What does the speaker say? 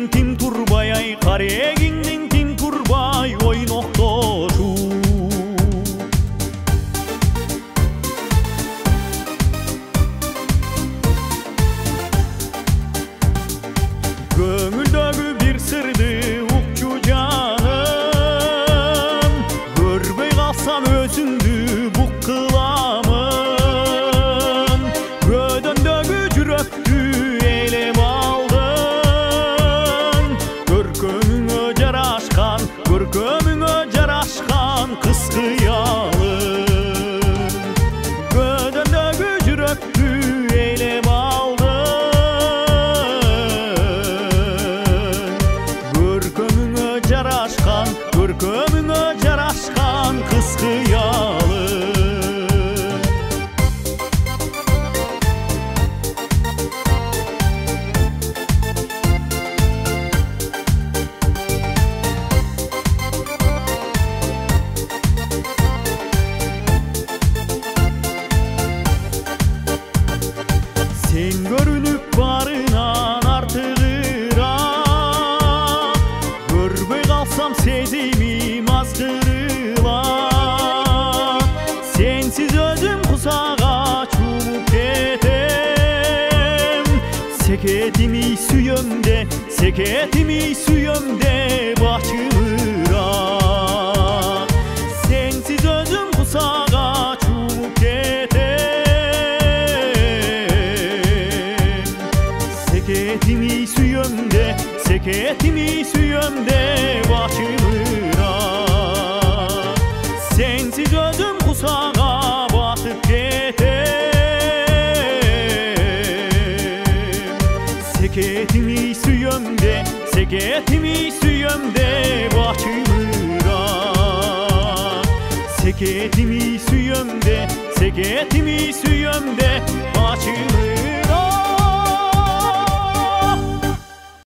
Karегиңдин тим турбай, ай, карегиңдин тим турбай, ойноктошу. Көңүлдөгү бир сырды укчу жаным, көрбөй калсам өзүңдү бук кыламын. Көдөндөгү жүрөктү элеп алдың, көркөмүңө жарашкан кыз кыялым. Көдөндөгү жүрөктү элеп көркөмүңө жарашкан кыз кыялым. Сен көрүнүп барынан артыгыраак, көрбөй калсам сезимим азгырылат. Сенсиз өзүм кусага чумуп кетем, секетими сүйөм де бачым ырак. Сенсиз өзүм кусага чумуп кетем, секетими сүйөм де бачым ырак. Сенсиз өзүм кусага батып кетем, секетими сүйөм де бачым ырак. Секетими сүйөм де бачым ырак.